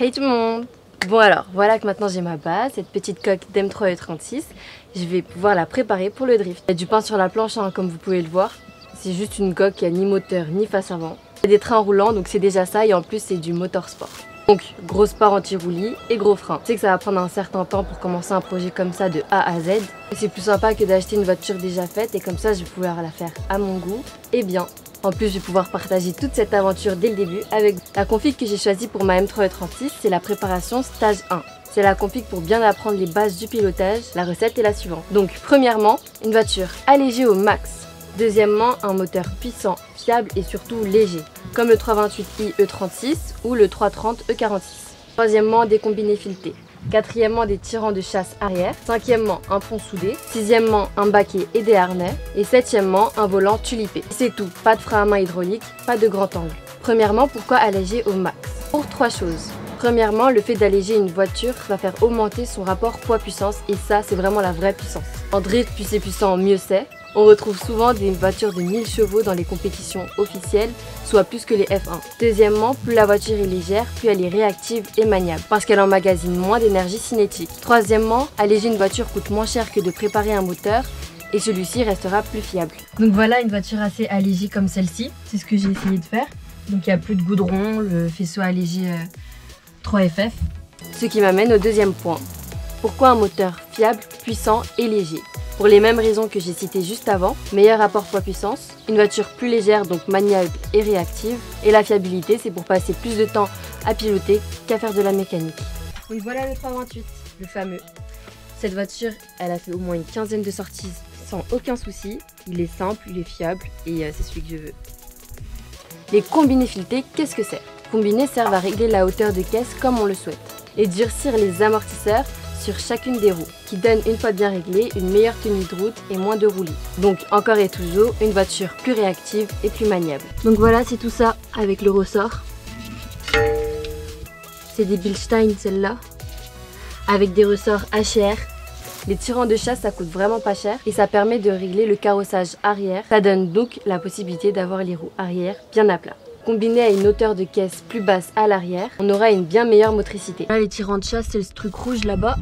Hey tout le monde! Bon alors, voilà que maintenant j'ai ma base, cette petite coque d'M3 E36. Je vais pouvoir la préparer pour le drift. Il y a du pain sur la planche, hein, comme vous pouvez le voir. C'est juste une coque qui a ni moteur ni face avant. Il y a des trains roulants, donc c'est déjà ça, et en plus c'est du motorsport. Donc, grosse part anti-roulis et gros frein. Je sais que ça va prendre un certain temps pour commencer un projet comme ça de A à Z. Et c'est plus sympa que d'acheter une voiture déjà faite, et comme ça je vais pouvoir la faire à mon goût et bien. En plus, je vais pouvoir partager toute cette aventure dès le début avec la config que j'ai choisie pour ma M3 E36, c'est la préparation stage 1. C'est la config pour bien apprendre les bases du pilotage. La recette est la suivante. Donc, premièrement, une voiture allégée au max. Deuxièmement, un moteur puissant, fiable et surtout léger, comme le 328i E36 ou le 330 E46. Troisièmement, des combinés filetés. Quatrièmement, des tirants de chasse arrière. Cinquièmement, un pont soudé. Sixièmement, un baquet et des harnais. Et septièmement, un volant tulipé. C'est tout, pas de frein à main hydraulique, pas de grand angle. Premièrement, pourquoi alléger au max? Pour trois choses. Premièrement, le fait d'alléger une voiture va faire augmenter son rapport poids-puissance et ça, c'est vraiment la vraie puissance. En drift, plus c'est puissant, mieux c'est. On retrouve souvent des voitures de 1000 chevaux dans les compétitions officielles, soit plus que les F1. Deuxièmement, plus la voiture est légère, plus elle est réactive et maniable, parce qu'elle emmagasine moins d'énergie cinétique. Troisièmement, alléger une voiture coûte moins cher que de préparer un moteur, et celui-ci restera plus fiable. Donc voilà une voiture assez allégée comme celle-ci, c'est ce que j'ai essayé de faire. Donc il n'y a plus de goudron, le faisceau allégé 3FF. Ce qui m'amène au deuxième point. Pourquoi un moteur fiable, puissant et léger? Pour les mêmes raisons que j'ai citées juste avant, meilleur rapport poids-puissance, une voiture plus légère donc maniable et réactive, et la fiabilité c'est pour passer plus de temps à piloter qu'à faire de la mécanique. Donc voilà le 328, le fameux. Cette voiture, elle a fait au moins une quinzaine de sorties sans aucun souci, il est simple, il est fiable et c'est celui que je veux. Les combinés filetés, qu'est-ce que c'est? Combinés servent à régler la hauteur de caisse comme on le souhaite et durcir les amortisseurs sur chacune des roues, qui donne une fois bien réglé une meilleure tenue de route et moins de roulis. Donc encore et toujours une voiture plus réactive et plus maniable. Donc voilà, c'est tout ça avec le ressort. C'est des Bilstein celle-là, avec des ressorts HR. Les tirants de chasse ça coûte vraiment pas cher et ça permet de régler le carrossage arrière. Ça donne donc la possibilité d'avoir les roues arrière bien à plat. Combiné à une hauteur de caisse plus basse à l'arrière, on aura une bien meilleure motricité. Là, les tirants de chasse, c'est le truc rouge là-bas.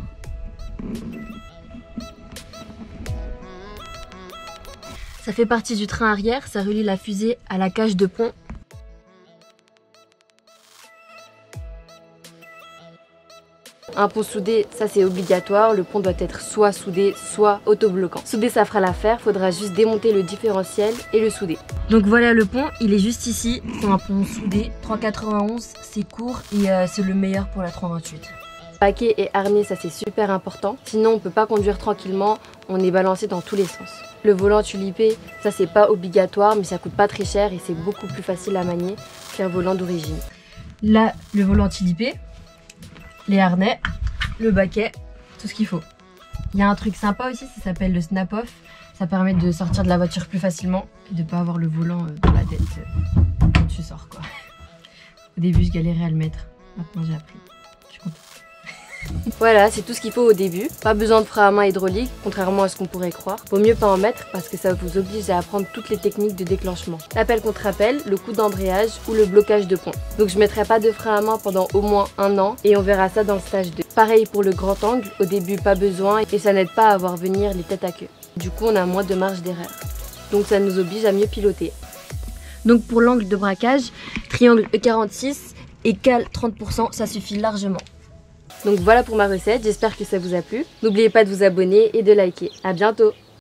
Ça fait partie du train arrière, ça relie la fusée à la cage de pont. Un pont soudé, ça c'est obligatoire, le pont doit être soit soudé, soit autobloquant. Souder ça fera l'affaire, faudra juste démonter le différentiel et le souder. Donc voilà le pont, il est juste ici, c'est un pont soudé, 3,91, c'est court et c'est le meilleur pour la 328. Paquet et harnais, ça c'est super important, sinon on peut pas conduire tranquillement, on est balancé dans tous les sens. Le volant tulipé, ça c'est pas obligatoire mais ça coûte pas très cher et c'est beaucoup plus facile à manier qu'un volant d'origine. Là, le volant tulipé, les harnais, le baquet, tout ce qu'il faut. Il y a un truc sympa aussi, ça s'appelle le snap-off. Ça permet de sortir de la voiture plus facilement et de ne pas avoir le volant dans la tête quand tu sors quoi. Au début je galérais à le mettre, maintenant j'ai appris. Je suis contente. Voilà, c'est tout ce qu'il faut au début. Pas besoin de frein à main hydraulique, contrairement à ce qu'on pourrait croire. Vaut mieux pas en mettre parce que ça vous oblige à apprendre toutes les techniques de déclenchement. L'appel contre appel, le coup d'embrayage ou le blocage de pont. Donc je mettrai pas de frein à main pendant au moins 1 an et on verra ça dans le stage 2. Pareil pour le grand angle, au début pas besoin et ça n'aide pas à voir venir les têtes à queue. Du coup on a moins de marge d'erreur. Donc ça nous oblige à mieux piloter. Donc pour l'angle de braquage, triangle E46 et cale 30%, ça suffit largement. Donc voilà pour ma recette, j'espère que ça vous a plu. N'oubliez pas de vous abonner et de liker. À bientôt!